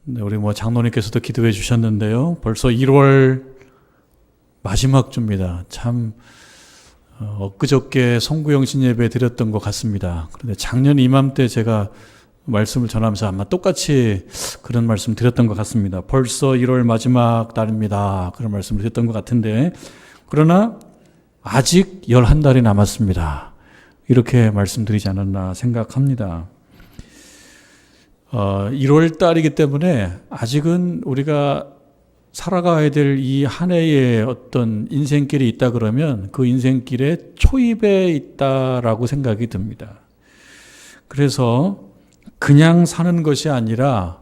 네, 우리 장로님께서도 기도해 주셨는데요. 벌써 1월 마지막 주입니다. 참 엊그저께 성구영신 예배 드렸던 것 같습니다. 그런데 작년 이맘때 제가 말씀을 전하면서 아마 똑같이 그런 말씀 드렸던 것 같습니다. 벌써 1월 마지막 달입니다. 그런 말씀을 드렸던 것 같은데, 그러나 아직 11달이 남았습니다. 이렇게 말씀드리지 않았나 생각합니다. 1월 달이기 때문에 아직은 우리가 살아가야 될 이 한 해의 어떤 인생길이 있다 그러면 그 인생길의 초입에 있다라고 생각이 듭니다. 그래서 그냥 사는 것이 아니라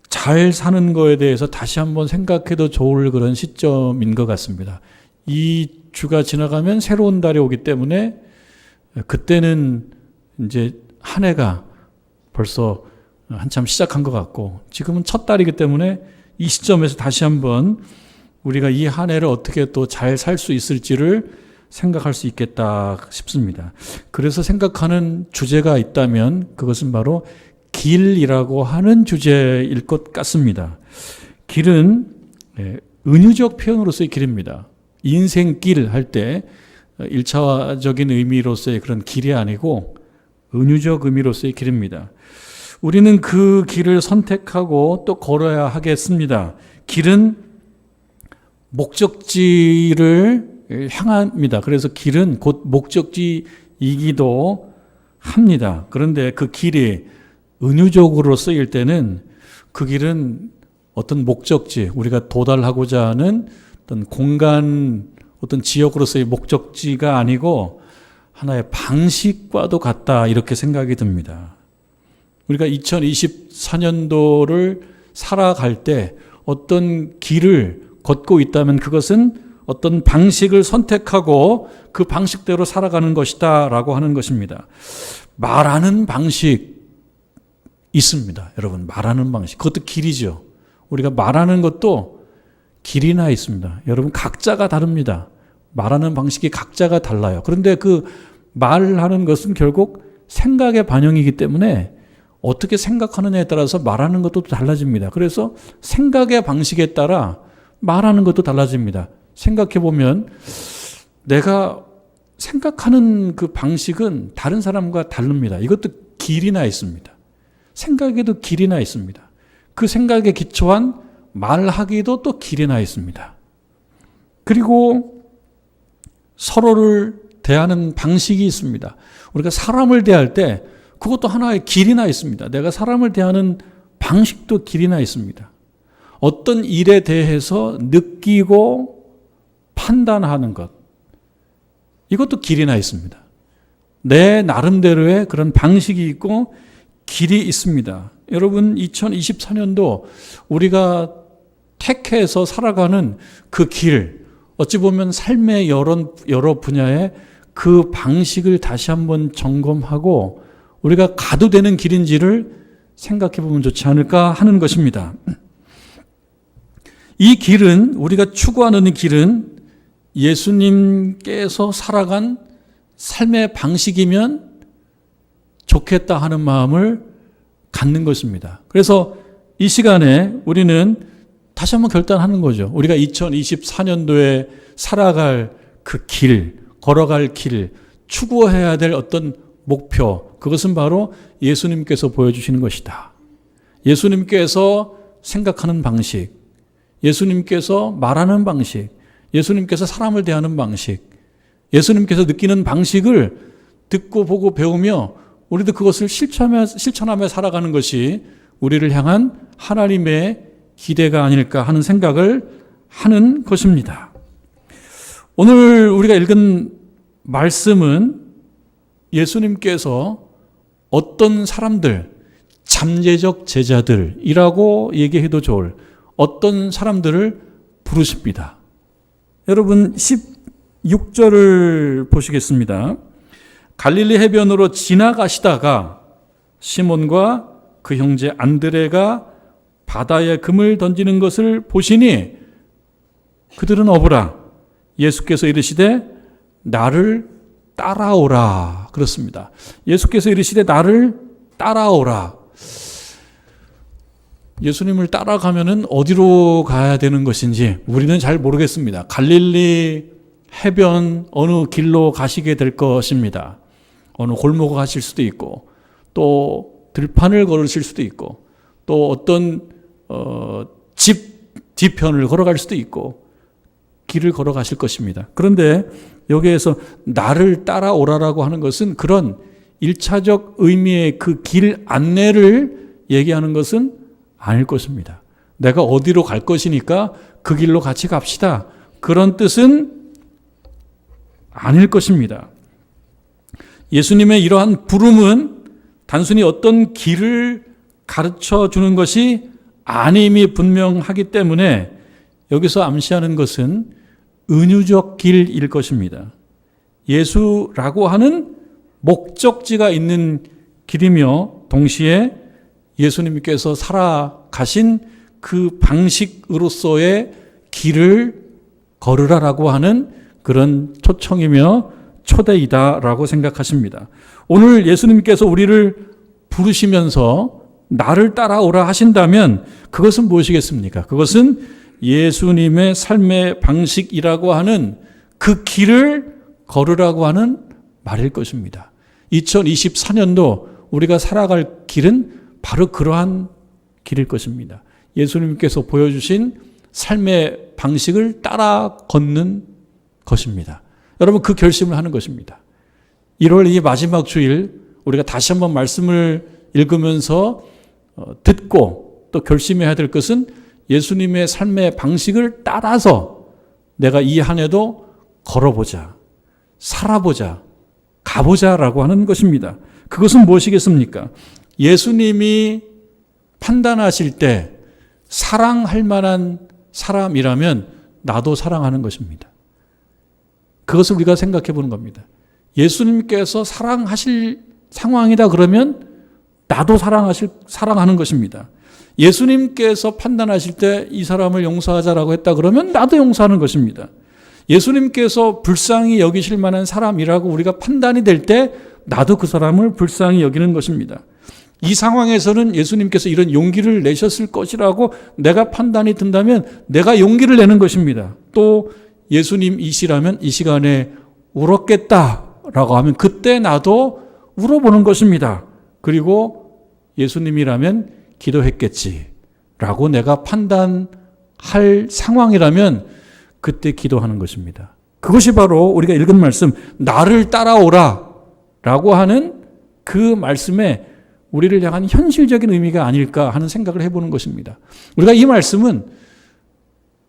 잘 사는 거에 대해서 다시 한번 생각해도 좋을 그런 시점인 것 같습니다. 이 주가 지나가면 새로운 달이 오기 때문에 그때는 이제 한 해가 벌써 한참 시작한 것 같고, 지금은 첫 달이기 때문에 이 시점에서 다시 한번 우리가 이 한 해를 어떻게 또 잘 살 수 있을지를 생각할 수 있겠다 싶습니다. 그래서 생각하는 주제가 있다면 그것은 바로 길이라고 하는 주제일 것 같습니다. 길은 은유적 표현으로서의 길입니다. 인생길 할 때 1차적인 의미로서의 그런 길이 아니고 은유적 의미로서의 길입니다. 우리는 그 길을 선택하고 또 걸어야 하겠습니다. 길은 목적지를 향합니다. 그래서 길은 곧 목적지이기도 합니다. 그런데 그 길이 은유적으로 쓰일 때는 그 길은 어떤 목적지, 우리가 도달하고자 하는 어떤 공간, 어떤 지역으로서의 목적지가 아니고 하나의 방식과도 같다, 이렇게 생각이 듭니다. 우리가 2024년도를 살아갈 때 어떤 길을 걷고 있다면 그것은 어떤 방식을 선택하고 그 방식대로 살아가는 것이다 라고 하는 것입니다. 말하는 방식 있습니다. 여러분, 말하는 방식, 그것도 길이죠. 우리가 말하는 것도 길이나 있습니다. 여러분, 각자가 다릅니다. 말하는 방식이 각자가 달라요. 그런데 그 말하는 것은 결국 생각의 반영이기 때문에 어떻게 생각하느냐에 따라서 말하는 것도 달라집니다. 그래서 생각의 방식에 따라 말하는 것도 달라집니다. 생각해 보면 내가 생각하는 그 방식은 다른 사람과 다릅니다. 이것도 길이나 있습니다. 생각에도 길이나 있습니다. 그 생각에 기초한 말하기도 또 길이나 있습니다. 그리고 서로를 대하는 방식이 있습니다. 우리가 사람을 대할 때 그것도 하나의 길이나 있습니다. 내가 사람을 대하는 방식도 길이나 있습니다. 어떤 일에 대해서 느끼고 판단하는 것, 이것도 길이나 있습니다. 내 나름대로의 그런 방식이 있고 길이 있습니다. 여러분, 2024년도 우리가 택해서 살아가는 그 길, 어찌 보면 삶의 여러 분야의 그 방식을 다시 한번 점검하고 우리가 가도 되는 길인지를 생각해 보면 좋지 않을까 하는 것입니다. 이 길은, 우리가 추구하는 길은 예수님께서 살아간 삶의 방식이면 좋겠다 하는 마음을 갖는 것입니다. 그래서 이 시간에 우리는 다시 한번 결단하는 거죠. 우리가 2024년도에 살아갈 그 길, 걸어갈 길, 추구해야 될 어떤 목표, 그것은 바로 예수님께서 보여주시는 것이다. 예수님께서 생각하는 방식, 예수님께서 말하는 방식, 예수님께서 사람을 대하는 방식, 예수님께서 느끼는 방식을 듣고 보고 배우며 우리도 그것을 실천하며 살아가는 것이 우리를 향한 하나님의 기대가 아닐까 하는 생각을 하는 것입니다. 오늘 우리가 읽은 말씀은 예수님께서 어떤 사람들, 잠재적 제자들이라고 얘기해도 좋을 어떤 사람들을 부르십니다. 여러분, 16절을 보시겠습니다. 갈릴리 해변으로 지나가시다가 시몬과 그 형제 안드레가 바다에 금을 던지는 것을 보시니 그들은 어부라. 예수께서 이르시되 나를 따라오라. 그렇습니다. 예수께서 이르시되 나를 따라오라. 예수님을 따라가면은 어디로 가야 되는 것인지 우리는 잘 모르겠습니다. 갈릴리 해변 어느 길로 가시게 될 것입니다. 어느 골목을 가실 수도 있고, 또 들판을 걸으실 수도 있고, 또 어떤 집 뒤편을 걸어갈 수도 있고, 길을 걸어가실 것입니다. 그런데 여기에서 나를 따라오라라고 하는 것은 그런 1차적 의미의 그 길 안내를 얘기하는 것은 아닐 것입니다. 내가 어디로 갈 것이니까 그 길로 같이 갑시다, 그런 뜻은 아닐 것입니다. 예수님의 이러한 부름은 단순히 어떤 길을 가르쳐 주는 것이 아님이 분명하기 때문에 여기서 암시하는 것은 은유적 길일 것입니다. 예수라고 하는 목적지가 있는 길이며 동시에 예수님께서 살아가신 그 방식으로서의 길을 걸으라라고 하는 그런 초청이며 초대이다라고 생각하십니다. 오늘 예수님께서 우리를 부르시면서 나를 따라오라 하신다면 그것은 무엇이겠습니까? 그것은 예수님의 삶의 방식이라고 하는 그 길을 걸으라고 하는 말일 것입니다. 2024년도 우리가 살아갈 길은 바로 그러한 길일 것입니다. 예수님께서 보여주신 삶의 방식을 따라 걷는 것입니다. 여러분, 그 결심을 하는 것입니다. 1월 이 마지막 주일 우리가 다시 한번 말씀을 읽으면서 듣고 또 결심해야 될 것은 예수님의 삶의 방식을 따라서 내가 이 한 해도 걸어보자, 살아보자, 가보자라고 하는 것입니다. 그것은 무엇이겠습니까? 예수님이 판단하실 때 사랑할 만한 사람이라면 나도 사랑하는 것입니다. 그것을 우리가 생각해 보는 겁니다. 예수님께서 사랑하실 상황이다 그러면 나도 사랑하는 것입니다. 예수님께서 판단하실 때 이 사람을 용서하자라고 했다 그러면 나도 용서하는 것입니다. 예수님께서 불쌍히 여기실 만한 사람이라고 우리가 판단이 될 때 나도 그 사람을 불쌍히 여기는 것입니다. 이 상황에서는 예수님께서 이런 용기를 내셨을 것이라고 내가 판단이 든다면 내가 용기를 내는 것입니다. 또 예수님이시라면 이 시간에 울었겠다라고 하면 그때 나도 울어보는 것입니다. 그리고 예수님이라면 기도했겠지라고 내가 판단할 상황이라면 그때 기도하는 것입니다. 그것이 바로 우리가 읽은 말씀, 나를 따라오라 라고 하는 그 말씀에 우리를 향한 현실적인 의미가 아닐까 하는 생각을 해보는 것입니다. 우리가 이 말씀은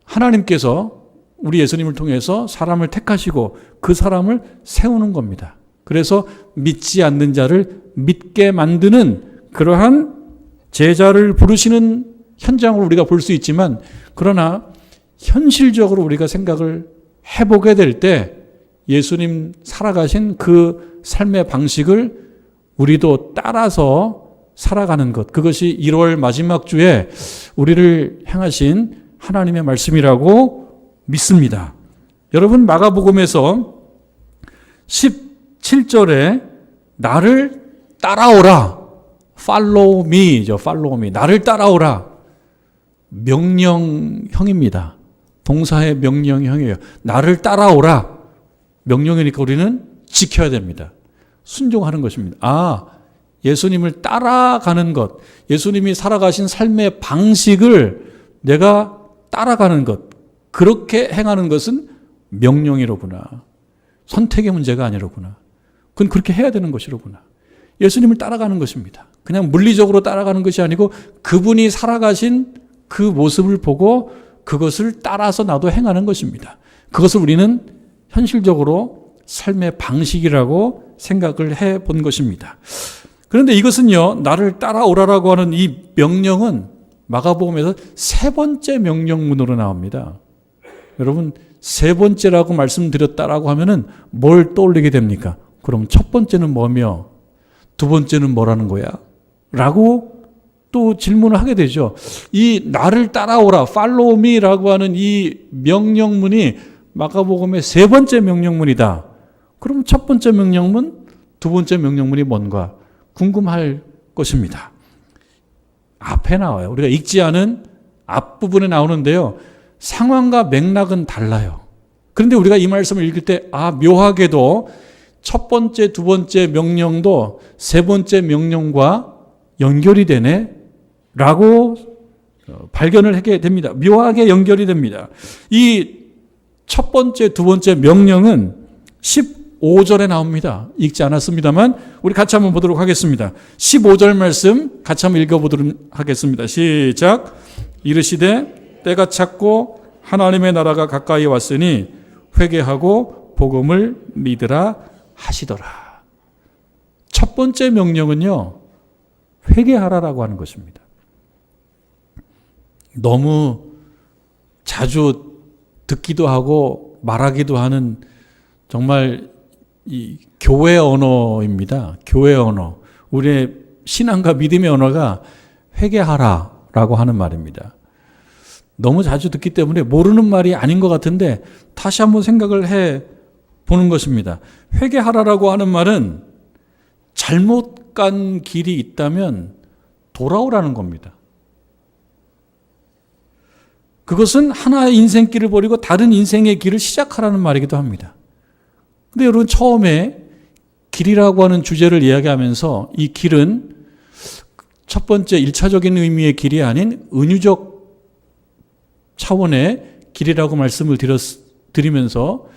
하나님께서 우리 예수님을 통해서 사람을 택하시고 그 사람을 세우는 겁니다. 그래서 믿지 않는 자를 믿게 만드는 그러한 제자를 부르시는 현장으로 우리가 볼 수 있지만, 그러나 현실적으로 우리가 생각을 해보게 될 때 예수님 살아가신 그 삶의 방식을 우리도 따라서 살아가는 것, 그것이 1월 마지막 주에 우리를 향하신 하나님의 말씀이라고 믿습니다. 여러분, 마가복음에서 17절에 나를 따라오라, follow me죠. follow me. 나를 따라오라. 명령형입니다. 동사의 명령형이에요. 나를 따라오라. 명령이니까 우리는 지켜야 됩니다. 순종하는 것입니다. 예수님을 따라가는 것, 예수님이 살아가신 삶의 방식을 내가 따라가는 것, 그렇게 행하는 것은 명령이로구나. 선택의 문제가 아니로구나. 그건 그렇게 해야 되는 것이로구나. 예수님을 따라가는 것입니다. 그냥 물리적으로 따라가는 것이 아니고 그분이 살아가신 그 모습을 보고 그것을 따라서 나도 행하는 것입니다. 그것을 우리는 현실적으로 삶의 방식이라고 생각을 해본 것입니다. 그런데 이것은요, 나를 따라오라라고 하는 이 명령은 마가복음에서 세 번째 명령문으로 나옵니다. 여러분, 세 번째라고 말씀드렸다라고 하면은 뭘 떠올리게 됩니까? 그럼 첫 번째는 뭐며 두 번째는 뭐라는 거야? 라고 또 질문을 하게 되죠. 이 나를 따라오라, follow me라고 하는 이 명령문이 마가복음의 세 번째 명령문이다. 그럼 첫 번째 명령문, 두 번째 명령문이 뭔가 궁금할 것입니다. 앞에 나와요. 우리가 읽지 않은 앞부분에 나오는데요. 상황과 맥락은 달라요. 그런데 우리가 이 말씀을 읽을 때 묘하게도 첫 번째, 두 번째 명령도 세 번째 명령과 연결이 되네 라고 발견을 하게 됩니다. 묘하게 연결이 됩니다. 이 첫 번째, 두 번째 명령은 15절에 나옵니다. 읽지 않았습니다만 우리 같이 한번 보도록 하겠습니다. 15절 말씀 같이 한번 읽어보도록 하겠습니다. 시작. 이르시되 때가 찼고 하나님의 나라가 가까이 왔으니 회개하고 복음을 믿으라 하시더라. 첫 번째 명령은요, 회개하라라고 하는 것입니다. 너무 자주 듣기도 하고 말하기도 하는 정말 이 교회 언어입니다. 교회 언어. 우리의 신앙과 믿음의 언어가 회개하라라고 하는 말입니다. 너무 자주 듣기 때문에 모르는 말이 아닌 것 같은데 다시 한번 생각을 해 보는 것입니다. 회개하라라고 하는 말은 잘못 간 길이 있다면 돌아오라는 겁니다. 그것은 하나의 인생길을 버리고 다른 인생의 길을 시작하라는 말이기도 합니다. 근데 여러분, 처음에 길이라고 하는 주제를 이야기하면서 이 길은 첫 번째 1차적인 의미의 길이 아닌 은유적 차원의 길이라고 말씀을 드리면서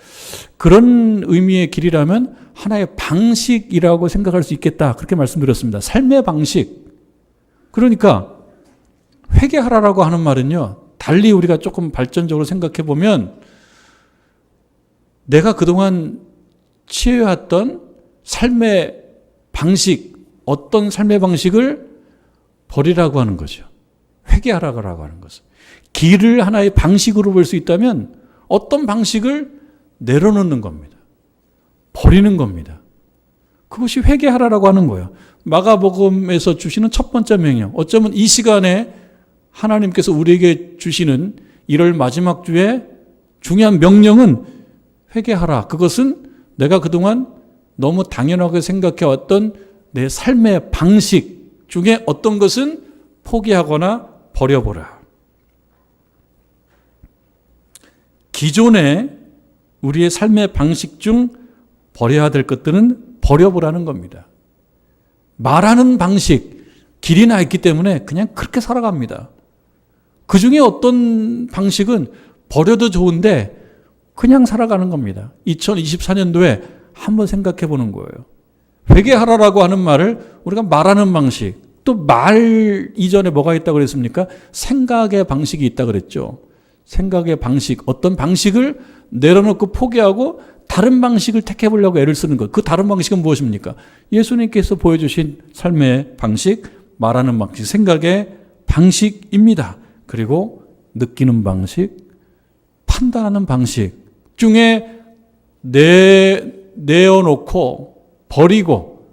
그런 의미의 길이라면 하나의 방식이라고 생각할 수 있겠다, 그렇게 말씀드렸습니다. 삶의 방식. 그러니까 회개하라라고 하는 말은요, 달리 우리가 조금 발전적으로 생각해 보면 내가 그동안 취해왔던 삶의 방식, 어떤 삶의 방식을 버리라고 하는 거죠. 회개하라고 하는 것은. 길을 하나의 방식으로 볼 수 있다면 어떤 방식을 내려놓는 겁니다. 버리는 겁니다. 그것이 회개하라라고 하는 거예요. 마가복음에서 주시는 첫 번째 명령. 어쩌면 이 시간에 하나님께서 우리에게 주시는 1월 마지막 주에 중요한 명령은 회개하라. 그것은 내가 그동안 너무 당연하게 생각해왔던 내 삶의 방식 중에 어떤 것은 포기하거나 버려보라. 기존의 우리의 삶의 방식 중 버려야 될 것들은 버려보라는 겁니다. 말하는 방식, 길이나 있기 때문에 그냥 그렇게 살아갑니다. 그 중에 어떤 방식은 버려도 좋은데 그냥 살아가는 겁니다. 2024년도에 한번 생각해 보는 거예요. 회개하라라고 하는 말을 우리가 말하는 방식, 또 말 이전에 뭐가 있다고 그랬습니까? 생각의 방식이 있다고 그랬죠. 생각의 방식, 어떤 방식을 내려놓고 포기하고 다른 방식을 택해 보려고 애를 쓰는 것. 그 다른 방식은 무엇입니까? 예수님께서 보여주신 삶의 방식, 말하는 방식, 생각의 방식입니다. 그리고 느끼는 방식, 판단하는 방식 중에 내어놓고 버리고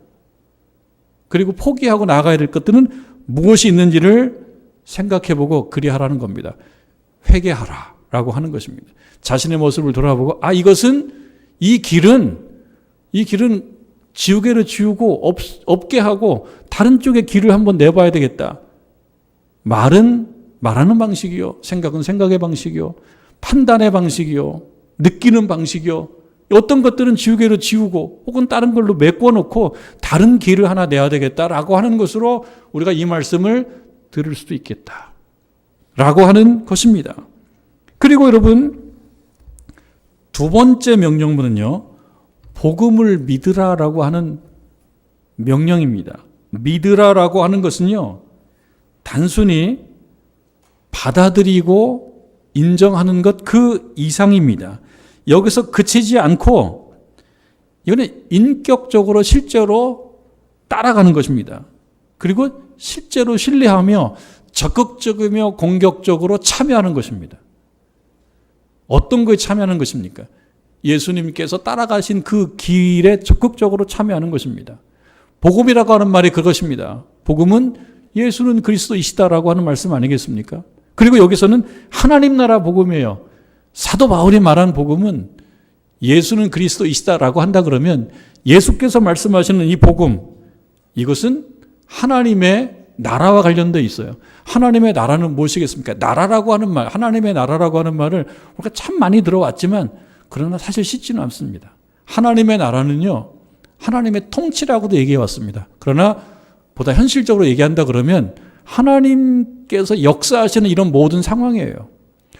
그리고 포기하고 나가야 될 것들은 무엇이 있는지를 생각해보고 그리하라는 겁니다. 회개하라라고 하는 것입니다. 자신의 모습을 돌아보고 이 길은 지우개를 지우고 없게 하고 다른 쪽의 길을 한번 내봐야 되겠다. 말은 말하는 방식이요, 생각은 생각의 방식이요, 판단의 방식이요, 느끼는 방식이요. 어떤 것들은 지우개로 지우고 혹은 다른 걸로 메꿔놓고 다른 길을 하나 내야 되겠다라고 하는 것으로 우리가 이 말씀을 들을 수도 있겠다라고 하는 것입니다. 그리고 여러분, 두 번째 명령문은요, 복음을 믿으라라고 하는 명령입니다. 믿으라라고 하는 것은요, 단순히 받아들이고 인정하는 것 그 이상입니다. 여기서 그치지 않고 이거는 인격적으로 실제로 따라가는 것입니다. 그리고 실제로 신뢰하며 적극적이며 공격적으로 참여하는 것입니다. 어떤 거에 참여하는 것입니까? 예수님께서 따라가신 그 길에 적극적으로 참여하는 것입니다. 복음이라고 하는 말이 그것입니다. 복음은 예수는 그리스도이시다라고 하는 말씀 아니겠습니까? 그리고 여기서는 하나님 나라 복음이에요. 사도 바울이 말한 복음은 예수는 그리스도이시다라고 한다 그러면 예수께서 말씀하시는 이 복음, 이것은 하나님의 나라와 관련돼 있어요. 하나님의 나라는 무엇이겠습니까? 나라라고 하는 말, 하나님의 나라라고 하는 말을 우리가 참 많이 들어왔지만 그러나 사실 쉽지는 않습니다. 하나님의 나라는요, 하나님의 통치라고도 얘기해 왔습니다. 그러나 보다 현실적으로 얘기한다 그러면 하나님께서 역사하시는 이런 모든 상황이에요.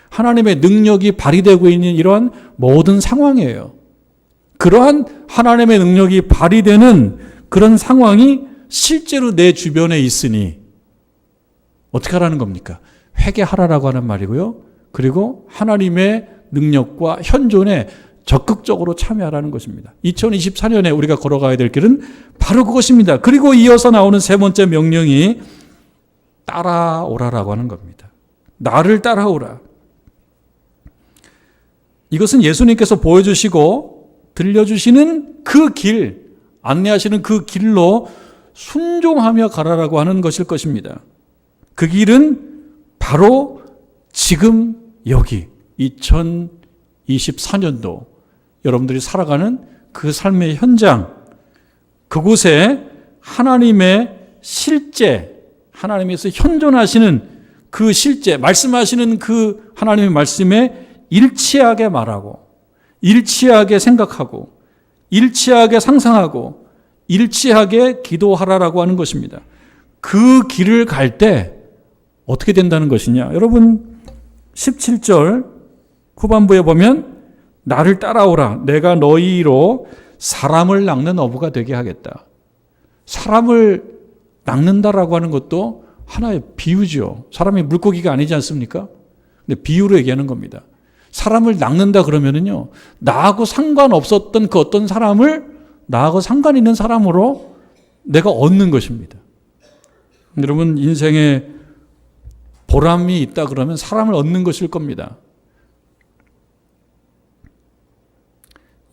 하나님의 능력이 발휘되고 있는 이러한 모든 상황이에요. 그러한 하나님의 능력이 발휘되는 그런 상황이 실제로 내 주변에 있으니 어떻게 하라는 겁니까? 회개하라라고 하는 말이고요. 그리고 하나님의 능력과 현존에 적극적으로 참여하라는 것입니다. 2024년에 우리가 걸어가야 될 길은 바로 그것입니다. 그리고 이어서 나오는 세 번째 명령이 따라오라라고 하는 겁니다. 나를 따라오라. 이것은 예수님께서 보여주시고 들려주시는 그 길, 안내하시는 그 길로 순종하며 가라라고 하는 것일 것입니다. 그 길은 바로 지금 여기 2024년도 여러분들이 살아가는 그 삶의 현장, 그곳에 하나님의 실제, 하나님께서 현존하시는 그 실제, 말씀하시는 그 하나님의 말씀에 일치하게 말하고, 일치하게 생각하고, 일치하게 상상하고, 일치하게 기도하라라고 하는 것입니다. 그 길을 갈 때 어떻게 된다는 것이냐? 여러분 17절 후반부에 보면 나를 따라오라. 내가 너희로 사람을 낚는 어부가 되게 하겠다. 사람을 낚는다라고 하는 것도 하나의 비유죠. 사람이 물고기가 아니지 않습니까? 근데 비유로 얘기하는 겁니다. 사람을 낚는다 그러면은요, 나하고 상관없었던 그 어떤 사람을 나하고 상관 있는 사람으로 내가 얻는 것입니다. 여러분 인생에 보람이 있다 그러면 사람을 얻는 것일 겁니다.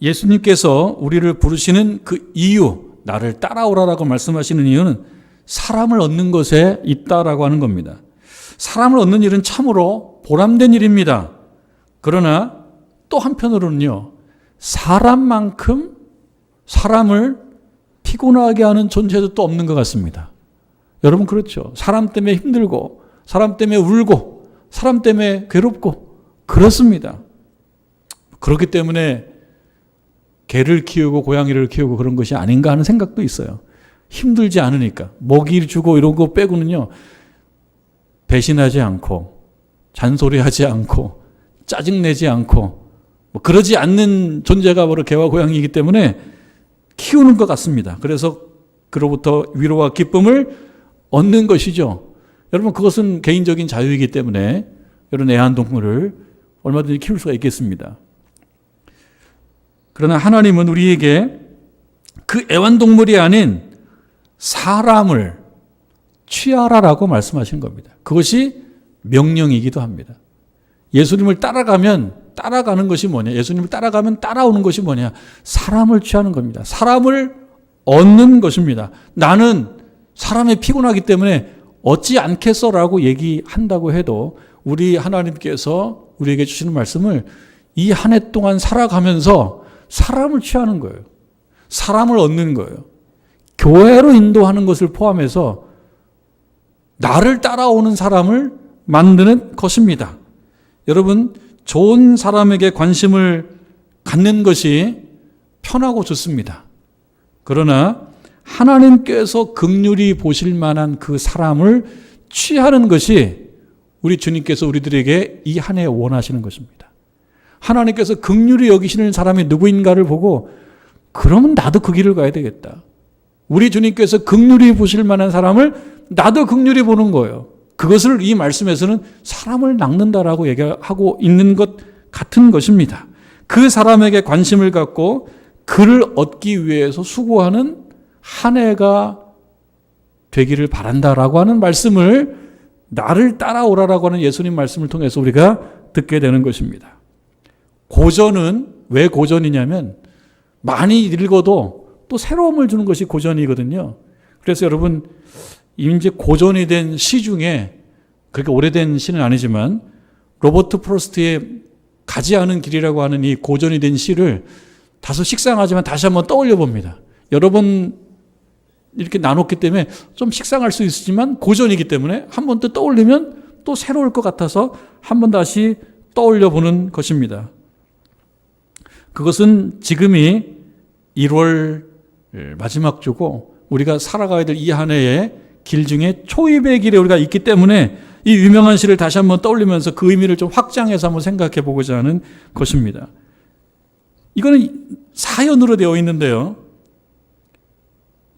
예수님께서 우리를 부르시는 그 이유, 나를 따라오라라고 말씀하시는 이유는 사람을 얻는 것에 있다라고 하는 겁니다. 사람을 얻는 일은 참으로 보람된 일입니다. 그러나 또 한편으로는요, 사람만큼 사람을 피곤하게 하는 존재도 또 없는 것 같습니다. 여러분 그렇죠? 사람 때문에 힘들고, 사람 때문에 울고, 사람 때문에 괴롭고 그렇습니다. 그렇기 때문에 개를 키우고 고양이를 키우고 그런 것이 아닌가 하는 생각도 있어요. 힘들지 않으니까. 먹이 주고 이런 거 빼고는요, 배신하지 않고, 잔소리하지 않고, 짜증내지 않고, 그러지 않는 존재가 바로 개와 고양이이기 때문에 키우는 것 같습니다. 그래서 그로부터 위로와 기쁨을 얻는 것이죠. 여러분 그것은 개인적인 자유이기 때문에 이런 애완동물을 얼마든지 키울 수가 있겠습니다. 그러나 하나님은 우리에게 그 애완동물이 아닌 사람을 취하라라고 말씀하시는 겁니다. 그것이 명령이기도 합니다. 예수님을 따라가면 따라가는 것이 뭐냐? 예수님을 따라가면 따라오는 것이 뭐냐? 사람을 취하는 겁니다. 사람을 얻는 것입니다. 나는 사람이 피곤하기 때문에 얻지 않겠어라고 얘기한다고 해도 우리 하나님께서 우리에게 주시는 말씀을 이 한 해 동안 살아가면서 사람을 취하는 거예요. 사람을 얻는 거예요. 교회로 인도하는 것을 포함해서 나를 따라오는 사람을 만드는 것입니다. 여러분, 좋은 사람에게 관심을 갖는 것이 편하고 좋습니다. 그러나 하나님께서 긍휼히 보실 만한 그 사람을 취하는 것이 우리 주님께서 우리들에게 이 한 해 원하시는 것입니다. 하나님께서 긍휼히 여기시는 사람이 누구인가를 보고 그러면 나도 그 길을 가야 되겠다. 우리 주님께서 긍휼히 보실 만한 사람을 나도 긍휼히 보는 거예요. 그것을 이 말씀에서는 사람을 낚는다라고 얘기하고 있는 것 같은 것입니다. 그 사람에게 관심을 갖고 그를 얻기 위해서 수고하는 한 해가 되기를 바란다라고 하는 말씀을 나를 따라오라라고 하는 예수님 말씀을 통해서 우리가 듣게 되는 것입니다. 고전은 왜 고전이냐면 많이 읽어도 또 새로움을 주는 것이 고전이거든요. 그래서 여러분 이제 고전이 된 시 중에 그렇게 오래된 시는 아니지만 로버트 프로스트의 가지 않은 길이라고 하는 이 고전이 된 시를 다소 식상하지만 다시 한번 떠올려 봅니다. 여러분 이렇게 나눴기 때문에 좀 식상할 수 있지만 고전이기 때문에 한 번 또 떠올리면 또 새로울 것 같아서 한 번 다시 떠올려 보는 것입니다. 그것은 지금이 1월 마지막 주고 우리가 살아가야 될 이 한 해의 길 중에 초입의 길에 우리가 있기 때문에 이 유명한 시를 다시 한번 떠올리면서 그 의미를 좀 확장해서 한번 생각해 보고자 하는 것입니다. 이거는 사연으로 되어 있는데요.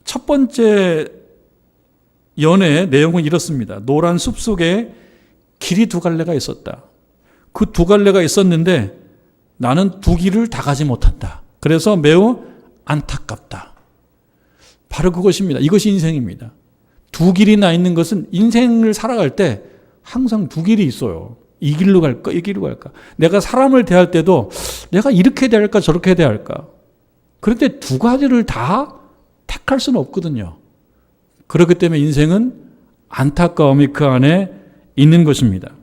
첫 번째 연의 내용은 이렇습니다. 노란 숲속에 길이 두 갈래가 있었다. 그 두 갈래가 있었는데 나는 두 길을 다 가지 못한다. 그래서 매우 안타깝다. 바로 그것입니다. 이것이 인생입니다. 두 길이 나 있는 것은 인생을 살아갈 때 항상 두 길이 있어요. 이 길로 갈까? 이 길로 갈까? 내가 사람을 대할 때도 내가 이렇게 대할까? 저렇게 대할까? 그런데 두 가지를 다 택할 수는 없거든요. 그렇기 때문에 인생은 안타까움이 그 안에 있는 것입니다.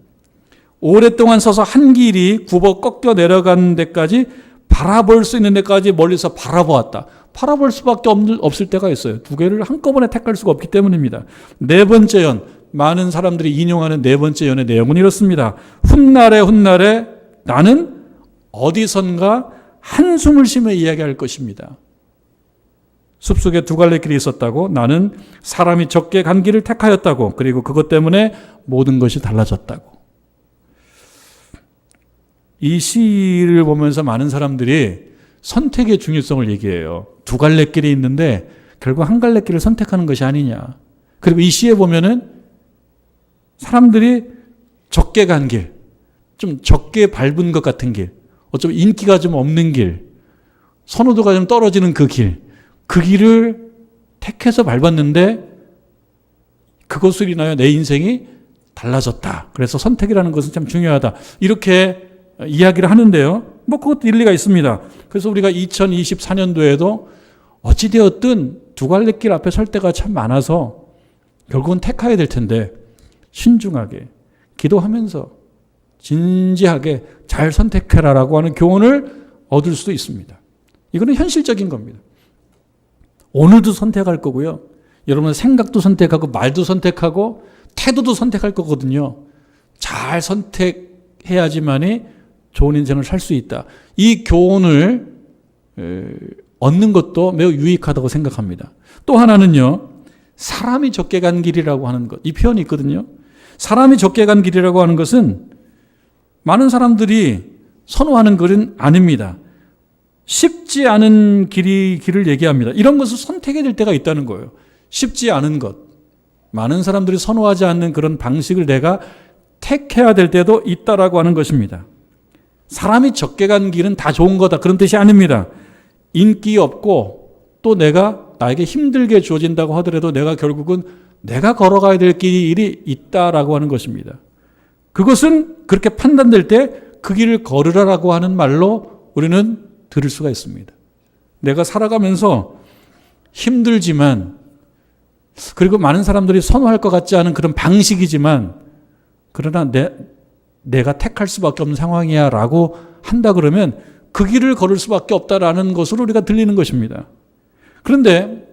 오랫동안 서서 한 길이 굽어 꺾여 내려가는 데까지 바라볼 수 있는 데까지 멀리서 바라보았다. 바라볼 수밖에 없을 때가 있어요. 두 개를 한꺼번에 택할 수가 없기 때문입니다. 네 번째 연, 많은 사람들이 인용하는 네 번째 연의 내용은 이렇습니다. 훗날에 훗날에 나는 어디선가 한숨을 쉬며 이야기할 것입니다. 숲속에 두 갈래 길이 있었다고, 나는 사람이 적게 간 길을 택하였다고, 그리고 그것 때문에 모든 것이 달라졌다고. 이 시를 보면서 많은 사람들이 선택의 중요성을 얘기해요. 두 갈래 길이 있는데 결국 한 갈래 길을 선택하는 것이 아니냐. 그리고 이 시에 보면은 사람들이 적게 간 길, 좀 적게 밟은 것 같은 길, 어쩌면 인기가 좀 없는 길, 선호도가 좀 떨어지는 그 길을 택해서 밟았는데 그것으로 인하여 내 인생이 달라졌다. 그래서 선택이라는 것은 참 중요하다. 이렇게 이야기를 하는데요. 뭐 그것도 일리가 있습니다. 그래서 우리가 2024년도에도 어찌되었든 두 갈래 길 앞에 설 때가 참 많아서 결국은 택해야 될 텐데 신중하게 기도하면서 진지하게 잘 선택해라라고 하는 교훈을 얻을 수도 있습니다. 이거는 현실적인 겁니다. 오늘도 선택할 거고요. 여러분의 생각도 선택하고 말도 선택하고 태도도 선택할 거거든요. 잘 선택해야지만이 좋은 인생을 살 수 있다. 이 교훈을 얻는 것도 매우 유익하다고 생각합니다. 또 하나는요. 사람이 적게 간 길이라고 하는 것. 이 표현이 있거든요. 사람이 적게 간 길이라고 하는 것은 많은 사람들이 선호하는 것은 아닙니다. 쉽지 않은 길을 얘기합니다. 이런 것을 선택해야 될 때가 있다는 거예요. 쉽지 않은 것. 많은 사람들이 선호하지 않는 그런 방식을 내가 택해야 될 때도 있다라고 하는 것입니다. 사람이 적게 간 길은 다 좋은 거다. 그런 뜻이 아닙니다. 인기 없고 또 나에게 힘들게 주어진다고 하더라도 내가 결국은 내가 걸어가야 될 길이 있다라고 하는 것입니다. 그것은 그렇게 판단될 때 그 길을 걸으라라고 하는 말로 우리는 들을 수가 있습니다. 내가 살아가면서 힘들지만 그리고 많은 사람들이 선호할 것 같지 않은 그런 방식이지만 그러나 내가 택할 수밖에 없는 상황이야 라고 한다 그러면 그 길을 걸을 수밖에 없다라는 것으로 우리가 들리는 것입니다. 그런데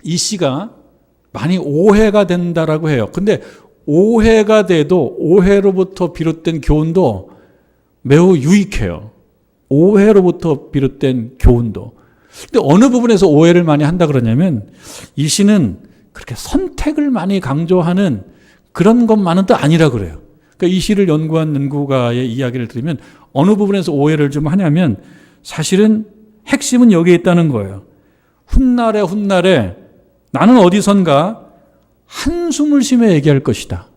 이 시가 많이 오해가 된다라고 해요. 근데 오해가 돼도 오해로부터 비롯된 교훈도 매우 유익해요. 오해로부터 비롯된 교훈도. 근데 어느 부분에서 오해를 많이 한다 그러냐면 이 시는 그렇게 선택을 많이 강조하는 그런 것만은 또 아니라 그래요. 그러니까 이 시를 연구한 연구가의 이야기를 들으면 어느 부분에서 오해를 좀 하냐면 사실은 핵심은 여기에 있다는 거예요. 훗날에 나는 어디선가 한숨을 쉬며 얘기할 것이다.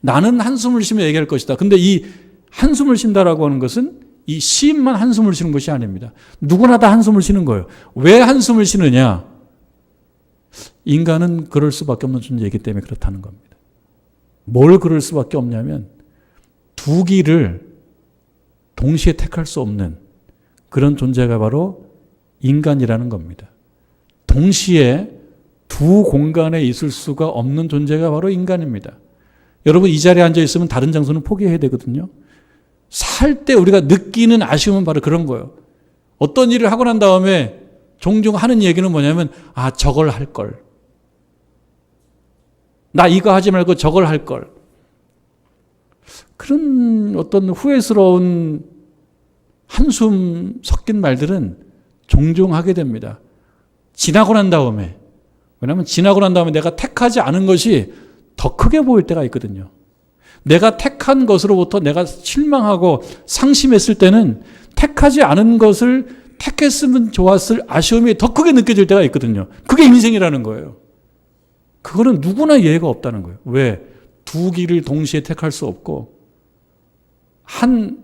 나는 한숨을 쉬며 얘기할 것이다. 근데 이 한숨을 쉰다라고 하는 것은 이 시인만 한숨을 쉬는 것이 아닙니다. 누구나 다 한숨을 쉬는 거예요. 왜 한숨을 쉬느냐? 인간은 그럴 수밖에 없는 존재이기 때문에 그렇다는 겁니다. 뭘 그럴 수밖에 없냐면 두 길을 동시에 택할 수 없는 그런 존재가 바로 인간이라는 겁니다. 동시에 두 공간에 있을 수가 없는 존재가 바로 인간입니다. 여러분 이 자리에 앉아 있으면 다른 장소는 포기해야 되거든요. 살 때 우리가 느끼는 아쉬움은 바로 그런 거예요. 어떤 일을 하고 난 다음에 종종 하는 얘기는 뭐냐면, 저걸 할 걸. 나 이거 하지 말고 저걸 할 걸. 그런 어떤 후회스러운 한숨 섞인 말들은 종종 하게 됩니다. 지나고 난 다음에, 왜냐하면 지나고 난 다음에 내가 택하지 않은 것이 더 크게 보일 때가 있거든요. 내가 택한 것으로부터 내가 실망하고 상심했을 때는 택하지 않은 것을 택했으면 좋았을 아쉬움이 더 크게 느껴질 때가 있거든요. 그게 인생이라는 거예요. 그거는 누구나 예외가 없다는 거예요. 왜? 두 길을 동시에 택할 수 없고 한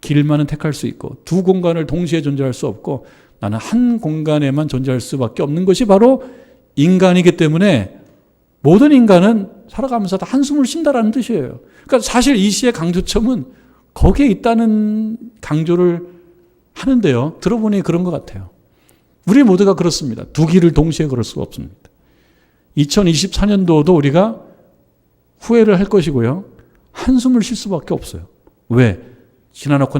길만은 택할 수 있고 두 공간을 동시에 존재할 수 없고 나는 한 공간에만 존재할 수밖에 없는 것이 바로 인간이기 때문에 모든 인간은 살아가면서 다 한숨을 쉰다라는 뜻이에요. 그러니까 사실 이 시의 강조점은 거기에 있다는 강조를 하는데요. 들어보니 그런 것 같아요. 우리 모두가 그렇습니다. 두 길을 동시에 걸을 수가 없습니다. 2024년도도 우리가 후회를 할 것이고요. 한숨을 쉴 수밖에 없어요. 왜? 지나놓고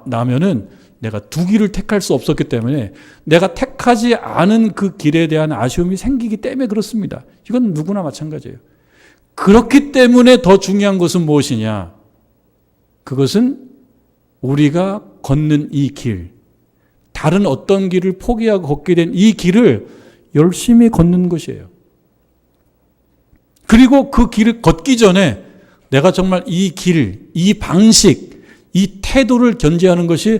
나면은 내가 두 길을 택할 수 없었기 때문에 내가 택하지 않은 그 길에 대한 아쉬움이 생기기 때문에 그렇습니다. 이건 누구나 마찬가지예요. 그렇기 때문에 더 중요한 것은 무엇이냐? 그것은 우리가 걷는 이 길, 다른 어떤 길을 포기하고 걷게 된 이 길을 열심히 걷는 것이에요. 그리고 그 길을 걷기 전에 내가 정말 이 길, 이 방식, 이 태도를 견지하는 것이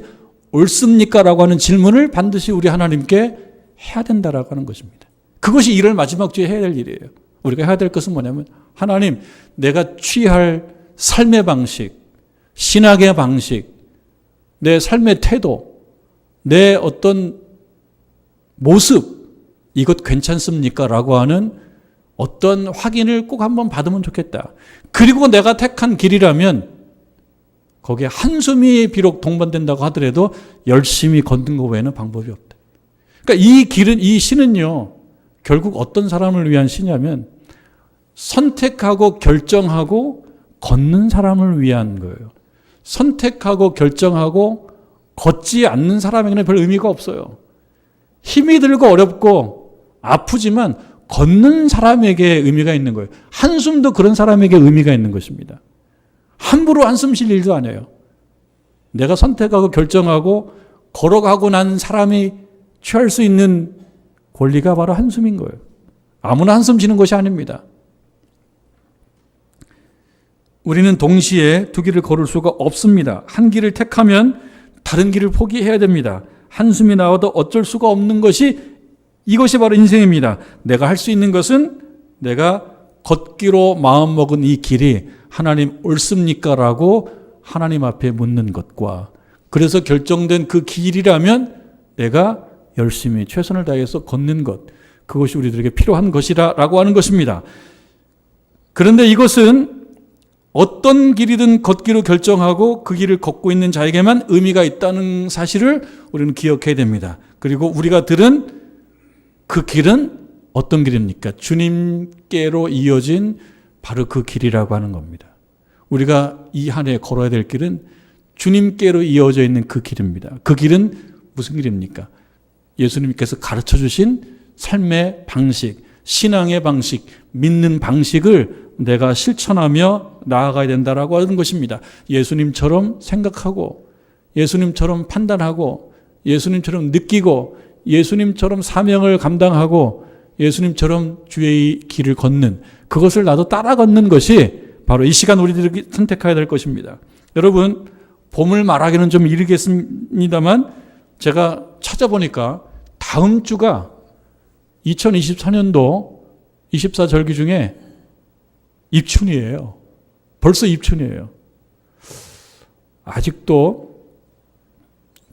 옳습니까? 라고 하는 질문을 반드시 우리 하나님께 해야 된다라고 하는 것입니다. 그것이 1월 마지막 주에 해야 될 일이에요. 우리가 해야 될 것은 뭐냐면 하나님, 내가 취할 삶의 방식, 신학의 방식, 내 삶의 태도, 내 어떤 모습, 이것 괜찮습니까? 라고 하는 어떤 확인을 꼭 한번 받으면 좋겠다. 그리고 내가 택한 길이라면 거기에 한숨이 비록 동반된다고 하더라도 열심히 걷는 것 외에는 방법이 없다. 그러니까 이 길은, 이 시는요, 결국 어떤 사람을 위한 시냐면 선택하고 결정하고 걷는 사람을 위한 거예요. 선택하고 결정하고 걷지 않는 사람에게는 별 의미가 없어요. 힘이 들고 어렵고 아프지만 걷는 사람에게 의미가 있는 거예요. 한숨도 그런 사람에게 의미가 있는 것입니다. 함부로 한숨 쉴 일도 아니에요. 내가 선택하고 결정하고 걸어가고 난 사람이 취할 수 있는 권리가 바로 한숨인 거예요. 아무나 한숨 쉬는 것이 아닙니다. 우리는 동시에 두 길을 걸을 수가 없습니다. 한 길을 택하면 다른 길을 포기해야 됩니다. 한숨이 나와도 어쩔 수가 없는 것이 이것이 바로 인생입니다. 내가 할 수 있는 것은 내가 걷기로 마음먹은 이 길이 하나님 옳습니까? 라고 하나님 앞에 묻는 것과 그래서 결정된 그 길이라면 내가 열심히 최선을 다해서 걷는 것, 그것이 우리들에게 필요한 것이라고 하는 것입니다. 그런데 이것은 어떤 길이든 걷기로 결정하고 그 길을 걷고 있는 자에게만 의미가 있다는 사실을 우리는 기억해야 됩니다. 그리고 우리가 들은 그 길은 어떤 길입니까? 주님께로 이어진 바로 그 길이라고 하는 겁니다. 우리가 이 한 해 걸어야 될 길은 주님께로 이어져 있는 그 길입니다. 그 길은 무슨 길입니까? 예수님께서 가르쳐 주신 삶의 방식, 신앙의 방식, 믿는 방식을 내가 실천하며 나아가야 된다라고 하는 것입니다. 예수님처럼 생각하고 예수님처럼 판단하고 예수님처럼 느끼고 예수님처럼 사명을 감당하고 예수님처럼 주의 길을 걷는, 그것을 나도 따라 걷는 것이 바로 이 시간 우리들이 선택해야 될 것입니다. 여러분, 봄을 말하기는 좀 이르겠습니다만 제가 찾아보니까 다음 주가 2024년도 24절기 중에 입춘이에요. 벌써 입춘이에요. 아직도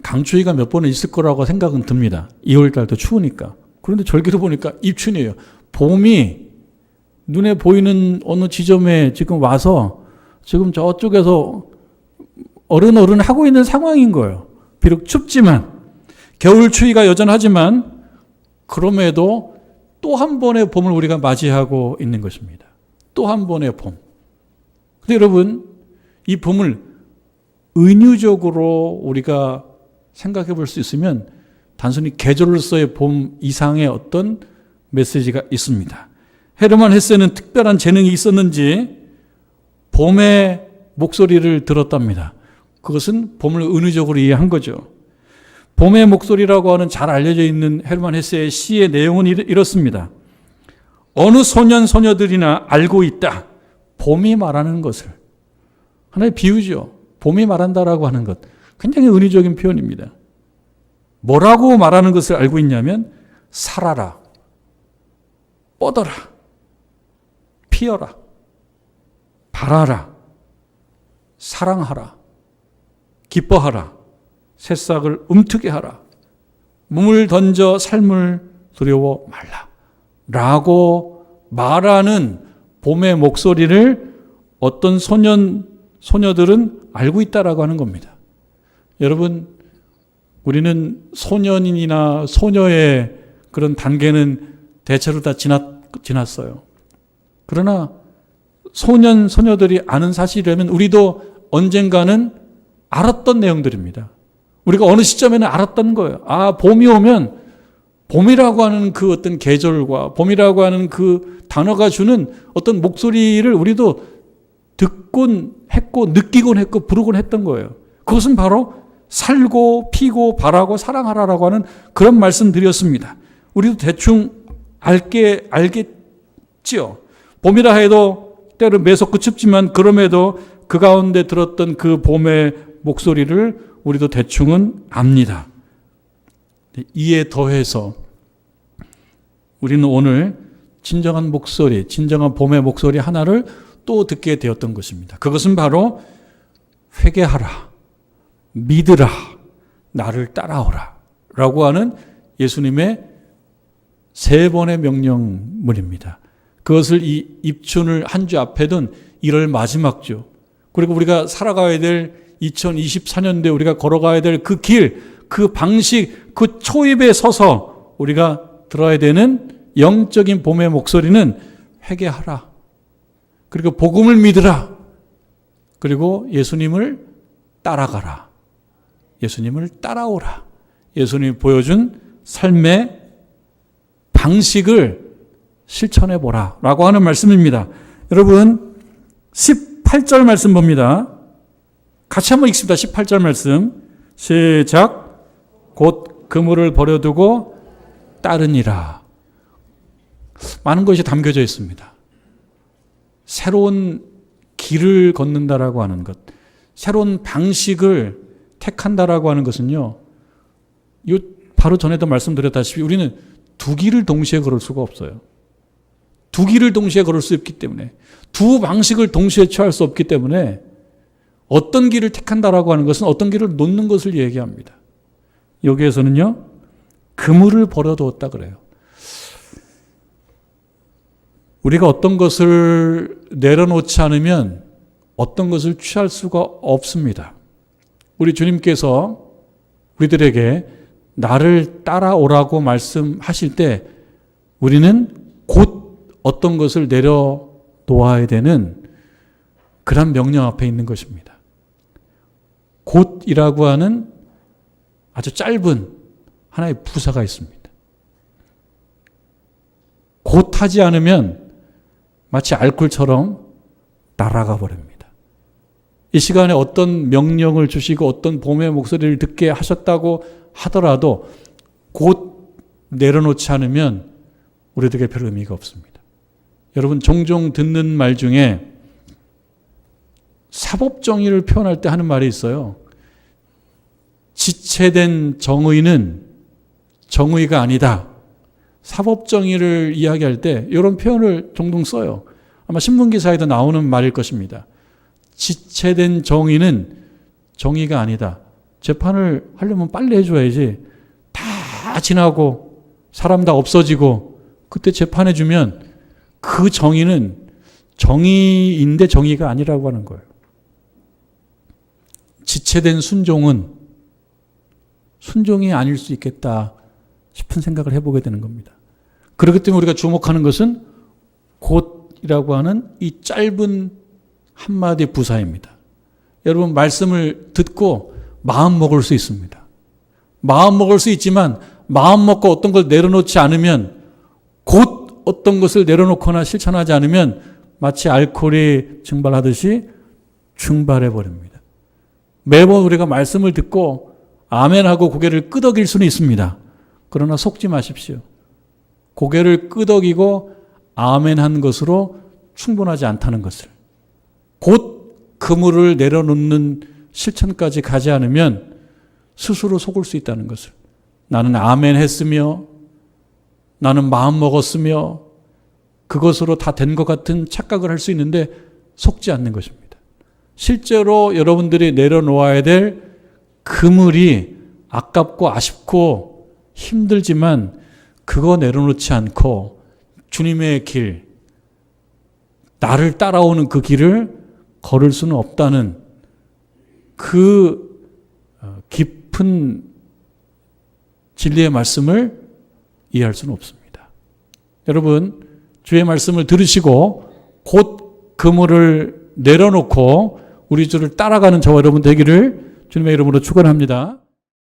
강추위가 몇 번은 있을 거라고 생각은 듭니다. 2월달도 추우니까. 그런데 절기로 보니까 입춘이에요. 봄이 눈에 보이는 어느 지점에 지금 와서 지금 저쪽에서 어른어른 하고 있는 상황인 거예요. 비록 춥지만, 겨울 추위가 여전하지만 그럼에도 또 한 번의 봄을 우리가 맞이하고 있는 것입니다. 또 한 번의 봄. 근데 여러분, 이 봄을 은유적으로 우리가 생각해 볼 수 있으면 단순히 계절로서의 봄 이상의 어떤 메시지가 있습니다. 헤르만 헤세는 특별한 재능이 있었는지 봄의 목소리를 들었답니다. 그것은 봄을 은유적으로 이해한 거죠. 봄의 목소리라고 하는 잘 알려져 있는 헤르만 헤세의 시의 내용은 이렇습니다. 어느 소년 소녀들이나 알고 있다. 봄이 말하는 것을. 하나의 비유죠. 봄이 말한다라고 하는 것. 굉장히 은유적인 표현입니다. 뭐라고 말하는 것을 알고 있냐면 살아라, 뻗어라, 피어라, 바라라, 사랑하라, 기뻐하라, 새싹을 움트게 하라, 몸을 던져 삶을 두려워 말라 라고 말하는 봄의 목소리를 어떤 소녀들은 알고 있다라고 하는 겁니다. 여러분, 우리는 소년이나 소녀의 그런 단계는 대체로 다 지났어요. 그러나 소년, 소녀들이 아는 사실이라면 우리도 언젠가는 알았던 내용들입니다. 우리가 어느 시점에는 알았던 거예요. 아, 봄이 오면 봄이라고 하는 그 어떤 계절과 봄이라고 하는 그 단어가 주는 어떤 목소리를 우리도 듣곤 했고 느끼곤 했고 부르곤 했던 거예요. 그것은 바로 살고 피고 바라고 사랑하라라고 하는 그런 말씀드렸습니다. 우리도 대충 알겠지요. 봄이라 해도 때로 매섭고 춥지만 그럼에도 그 가운데 들었던 그 봄의 목소리를 우리도 대충은 압니다. 이에 더해서 우리는 오늘 진정한 목소리, 진정한 봄의 목소리 하나를 또 듣게 되었던 것입니다. 그것은 바로 회개하라, 믿으라, 나를 따라오라 라고 하는 예수님의 3번의 명령문입니다. 그것을 이 입춘을 한 주 앞에 둔 1월 마지막 주, 그리고 우리가 살아가야 될 2024년도에 우리가 걸어가야 될 그 길, 그 방식, 그 초입에 서서 우리가 들어야 되는 영적인 봄의 목소리는 회개하라, 그리고 복음을 믿으라, 그리고 예수님을 따라가라, 예수님을 따라오라. 예수님이 보여준 삶의 방식을 실천해 보라 라고 하는 말씀입니다. 여러분 18절 말씀 봅니다. 같이 한번 읽습니다. 18절 말씀 시작. 곧 그물을 버려두고 따르니라. 많은 것이 담겨져 있습니다. 새로운 길을 걷는다라고 하는 것, 새로운 방식을 택한다라고 하는 것은요, 바로 전에도 말씀드렸다시피 우리는 두 길을 동시에 걸을 수가 없어요. 두 길을 동시에 걸을 수 없기 때문에, 두 방식을 동시에 취할 수 없기 때문에 어떤 길을 택한다라고 하는 것은 어떤 길을 놓는 것을 얘기합니다. 여기에서는요, 그물을 버려두었다 그래요. 우리가 어떤 것을 내려놓지 않으면 어떤 것을 취할 수가 없습니다. 우리 주님께서 우리들에게 나를 따라오라고 말씀하실 때 우리는 곧 어떤 것을 내려놓아야 되는 그런 명령 앞에 있는 것입니다. 곧이라고 하는 아주 짧은 하나의 부사가 있습니다. 곧 하지 않으면 마치 알코올처럼 날아가 버립니다. 이 시간에 어떤 명령을 주시고 어떤 봄의 목소리를 듣게 하셨다고 하더라도 곧 내려놓지 않으면 우리들에게 별 의미가 없습니다. 여러분, 종종 듣는 말 중에 사법정의를 표현할 때 하는 말이 있어요. 지체된 정의는 정의가 아니다. 사법정의를 이야기할 때 이런 표현을 종종 써요. 아마 신문기사에도 나오는 말일 것입니다. 지체된 정의는 정의가 아니다. 재판을 하려면 빨리 해줘야지. 다 지나고 사람 다 없어지고 그때 재판해주면 그 정의는 정의인데 정의가 아니라고 하는 거예요. 지체된 순종은 순종이 아닐 수 있겠다 싶은 생각을 해보게 되는 겁니다. 그렇기 때문에 우리가 주목하는 것은 곧이라고 하는 이 짧은 한마디 부사입니다. 여러분, 말씀을 듣고 마음 먹을 수 있습니다. 마음 먹을 수 있지만 마음 먹고 어떤 걸 내려놓지 않으면, 곧 어떤 것을 내려놓거나 실천하지 않으면 마치 알코올이 증발하듯이 증발해 버립니다. 매번 우리가 말씀을 듣고 아멘하고 고개를 끄덕일 수는 있습니다. 그러나 속지 마십시오. 고개를 끄덕이고 아멘한 것으로 충분하지 않다는 것을, 곧 그물을 내려놓는 실천까지 가지 않으면 스스로 속을 수 있다는 것을, 나는 아멘 했으며 나는 마음 먹었으며 그것으로 다 된 것 같은 착각을 할 수 있는데 속지 않는 것입니다. 실제로 여러분들이 내려놓아야 될 그물이 아깝고 아쉽고 힘들지만 그거 내려놓지 않고 주님의 길, 나를 따라오는 그 길을 걸을 수는 없다는 그 깊은 진리의 말씀을 이해할 수는 없습니다. 여러분, 주의 말씀을 들으시고 곧 그물을 내려놓고 우리 주를 따라가는 저와 여러분 되기를 주님의 이름으로 축원합니다.